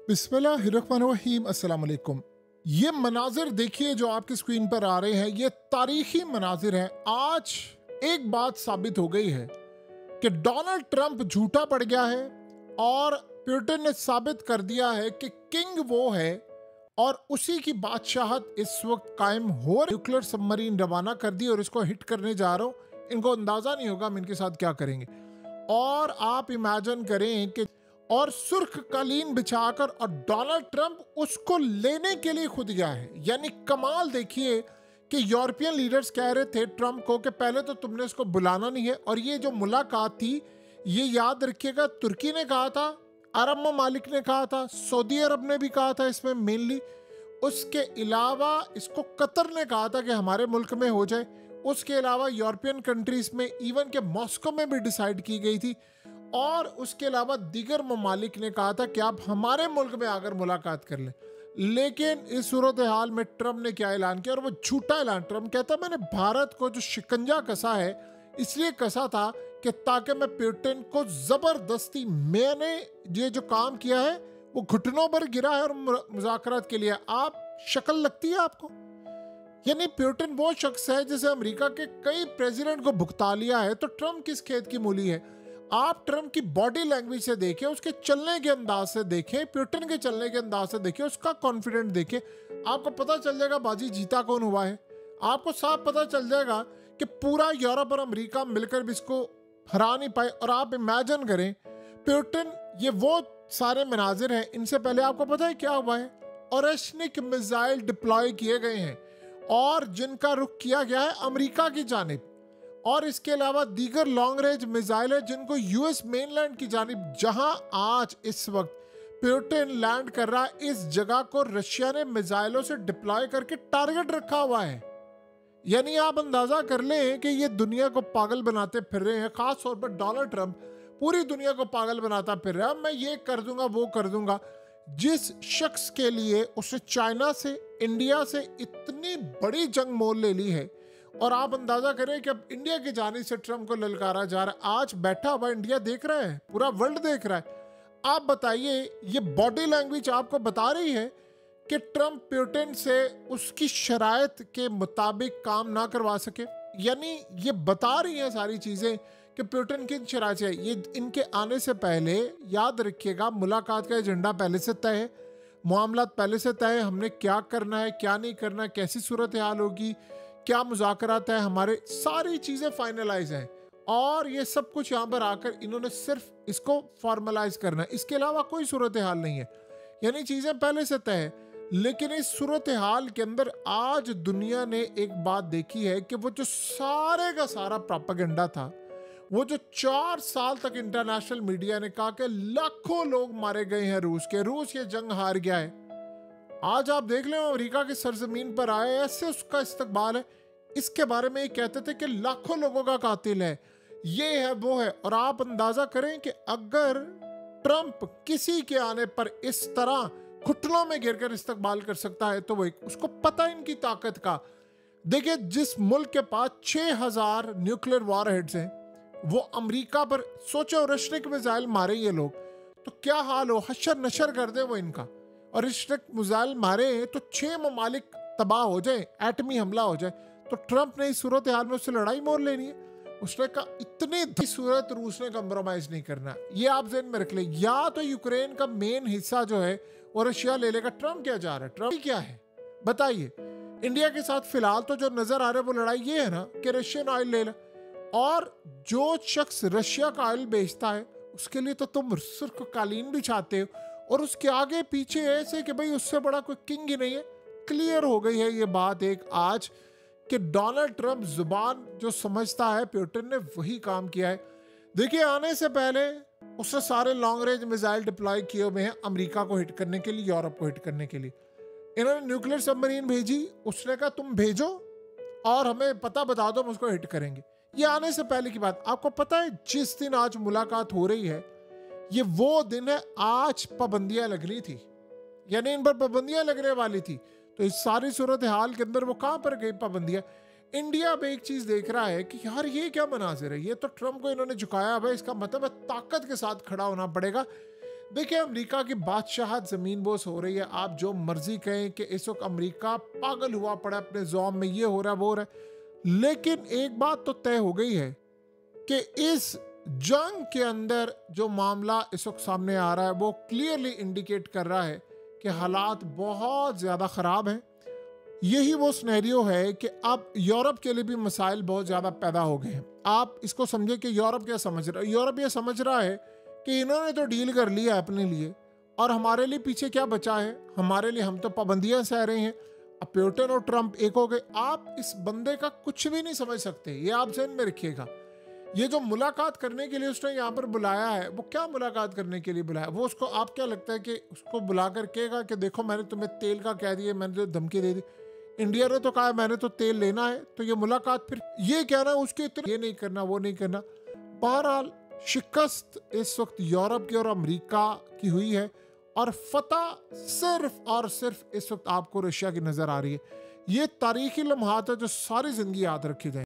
बिस्मिल्लाहिर्रहमानिर्रहीम, अस्सलाम वालेकुम। ये मनाजिर देखिए जो आपकी स्क्रीन पर आ रहे हैं, ये तारीखी मनाजिर हैं। आज एक बात साबित हो गई है कि डोनाल्ड ट्रंप झूठा पड़ गया है और पुतिन ने साबित कर दिया है कि किंग वो है और उसी की बादशाहत इस वक्त कायम हो रही। न्यूक्लियर सबमरीन रवाना कर दी और इसको हिट करने जा रहा हूँ। इनको अंदाजा नहीं होगा हम इनके साथ क्या करेंगे। और आप इमेजिन करें कि और सुर्ख कालीन बिछाकर और डोनाल्ड ट्रंप उसको लेने के लिए खुद गया है। यानी कमाल देखिए कि यूरोपियन लीडर्स कह रहे थे ट्रंप को कि पहले तो तुमने इसको बुलाना नहीं है। और ये जो मुलाकात थी, ये याद रखिएगा, तुर्की ने कहा था, अरब ममालिक ने कहा था, सऊदी अरब ने भी कहा था इसमें मेनली। उसके अलावा इसको कतर ने कहा था कि हमारे मुल्क में हो जाए। उसके अलावा यूरोपियन कंट्रीज में, इवन के मॉस्को में भी डिसाइड की गई थी। और उसके अलावा दीगर ममालिक ने कहा था कि आप हमारे मुल्क में आकर मुलाकात कर लें। लेकिन इस सूरत हाल में ट्रंप ने क्या ऐलान किया, और वो झूठा ऐलान। ट्रंप कहता मैंने भारत को जो शिकंजा कसा है इसलिए कसा था कि ताकि मैं पुतिन को जबरदस्ती, मैंने ये जो काम किया है वो घुटनों पर गिरा है और मुज़ाकरात के लिए। आप शक्ल लगती है आपको? यानी पुतिन वो शख्स है जिसे अमेरिका के कई प्रेसिडेंट को भुगता लिया है, तो ट्रंप किस खेत की मूली है? आप ट्रंप की बॉडी लैंग्वेज से देखें, उसके चलने के अंदाज से देखें, पुतिन के चलने के अंदाज से देखें, उसका कॉन्फिडेंट देखें, आपको पता चल जाएगा बाजी जीता कौन हुआ है। आपको साफ पता चल जाएगा कि पूरा यूरोप और अमेरिका मिलकर भी इसको हरा नहीं पाए। और आप इमेजिन करें पुतिन, ये वो सारे मनाजिर हैं। इनसे पहले आपको पता है क्या हुआ है? ओरेशनिक मिसाइल डिप्लॉय किए गए हैं और जिनका रुख किया गया है अमेरिका की जानिब। और इसके अलावा दीगर लॉन्ग रेंज मिसाइल है जिनको यूएस मेनलैंड की जानिब, जहां आज इस वक्त पुतिन लैंड कर रहा है, इस जगह को रशिया ने मिसाइलों से डिप्लॉय करके टारगेट रखा हुआ है। यानी आप अंदाजा कर लें कि ये दुनिया को पागल बनाते फिर रहे हैं। खास तौर पर डोनाल्ड ट्रंप पूरी दुनिया को पागल बनाता फिर रहा है। मैं ये कर दूंगा, वो कर दूंगा। जिस शख्स के लिए उसने चाइना से, इंडिया से इतनी बड़ी जंग मोल ले ली है, और आप अंदाजा करें कि अब इंडिया की जानिब से ट्रंप को ललकारा जा रहा है। आज बैठा हुआ इंडिया देख रहा है, पूरा वर्ल्ड देख रहा है। आप बताइए, ये बॉडी लैंग्वेज आपको बता रही है कि ट्रंप पुतिन से उसकी शराइत के मुताबिक काम ना करवा सके? यानी ये बता रही हैं सारी चीजें कि पुतिन किन शराइत से है। ये इनके आने से पहले याद रखिएगा, मुलाकात का एजेंडा पहले से तय है, मामलात पहले से तय है, हमने क्या करना है, क्या नहीं करना है, कैसी सूरत हाल होगी, क्या मुज़ाकरात है, हमारे सारी चीज़ें फाइनलाइज हैं। और ये सब कुछ यहाँ पर आकर इन्होंने सिर्फ इसको फॉर्मलाइज करना है, इसके अलावा कोई सूरत हाल नहीं है। यानी चीज़ें पहले से तय है। लेकिन इस सूरत हाल के अंदर आज दुनिया ने एक बात देखी है कि वो जो सारे का सारा प्रोपेगेंडा था, वो जो 4 साल तक इंटरनेशनल मीडिया ने कहा कि लाखों लोग मारे गए हैं रूस के, रूस ये जंग हार गया है। आज आप देख लें अमेरिका की सरजमीन पर आए, ऐसे उसका इस्तकबाल है। इसके बारे में ये कहते थे कि लाखों लोगों का कातिल है, ये है वो है। और आप अंदाजा करें कि अगर ट्रंप किसी के आने पर इस तरह घुटनों में गिरकर इस्तकबाल कर सकता है, तो वो उसको पता इनकी ताकत का। देखिए, जिस मुल्क के पास 6000 न्यूक्लियर वॉरहेड्स हैं, वो अमेरिका पर सोचो रशनिक मिसाइल मारे ये लोग, तो क्या हाल हो, हशर नशर कर दे वो इनका। और रशनिक मिसाइल मारे तो 6 ममालिक तबाह हो जाए, एटमी हमला हो जाए। तो ट्रंप ने इस सूरत हाल में उससे लड़ाई मोल लेनी है। उसने कहा इतनी सूरत रूस ने कंप्रोमाइज नहीं करना। ये आप ज़हन में रख ले, या तो यूक्रेन का मेन हिस्सा जो है वो रशिया ले लेगा। ट्रंप क्या जा रहा है? ट्रंप क्या है बताइए? इंडिया के साथ फिलहाल तो जो नजर आ रहा है वो लड़ाई ये है ना कि रशियन ऑयल ले ला, और जो शख्स रशिया का ऑयल बेचता है उसके लिए तो तुम सुर्ख कालीन बिछाते हो, और उसके आगे पीछे ऐसे कि भाई उससे बड़ा कोई किंग ही नहीं है। क्लियर हो गई है ये बात एक आज कि डोनाल्ड ट्रंप जुबान जो समझता है, पुतिन ने वही काम किया है। देखिए, आने से पहले उसने सारे लॉन्ग रेंज मिसाइल डिप्लॉय किए हुए हैं अमेरिका को हिट करने के लिए, यूरोप को हिट करने के लिए। इन्होंने न्यूक्लियर सबमरीन भेजी, उसने कहा तुम भेजो और हमें पता बता दो, हम उसको हिट करेंगे। ये आने से पहले की बात। आपको पता है जिस दिन आज मुलाकात हो रही है, ये वो दिन है आज पाबंदियां लगनी थी, यानी इन पर पाबंदियां लगने वाली थी। तो इस सारी सूरत हाल के अंदर वो कहां पर गई पाबंदियां? इंडिया अब एक चीज देख रहा है कि यार ये क्या मनाजिर है, ये तो ट्रंप को इन्होंने झुकाया है, इसका मतलब है ताकत के साथ खड़ा होना पड़ेगा। देखिए, अमेरिका की बादशाहत जमीन बोस हो रही है। आप जो मर्जी कहें कि इस वक्त अमेरिका पागल हुआ पड़ा अपने ज़ौम में, ये हो रहा है वो हो रहा है, लेकिन एक बात तो तय हो गई है कि इस जंग के अंदर जो मामला इस वक्त सामने आ रहा है वो क्लियरली इंडिकेट कर रहा है कि हालात बहुत ज़्यादा ख़राब हैं। यही वो सिनेरियो है कि अब यूरोप के लिए भी मसाइल बहुत ज़्यादा पैदा हो गए हैं। आप इसको समझे कि यूरोप क्या समझ रहा है। यूरोप ये समझ रहा है कि इन्होंने तो डील कर लिया अपने लिए, और हमारे लिए पीछे क्या बचा है। हमारे लिए हम तो पाबंदियां सह रहे हैं। अब प्यूटन और ट्रंप एक हो गए। आप इस बंदे का कुछ भी नहीं समझ सकते, ये आप ज़हन में रखिएगा। ये जो मुलाकात करने के लिए उसने यहाँ पर बुलाया है, वो क्या मुलाकात करने के लिए बुलाया। वो उसको, आप क्या लगता है कि उसको बुला कर कहेगा कि देखो मैंने तुम्हें तेल का कह दिया, मैंने जो धमकी दे दी, इंडिया ने तो कहा मैंने तो तेल लेना है, तो ये मुलाकात फिर ये कहना उसके इतने ये नहीं करना वो नहीं करना। बहरहाल शिकस्त इस वक्त यूरोप की और अमेरिका की हुई है, और फतह सिर्फ और सिर्फ इस वक्त आपको रशिया की नजर आ रही है। ये तारीखी लम्हात है जो सारी जिंदगी याद रखी जाए।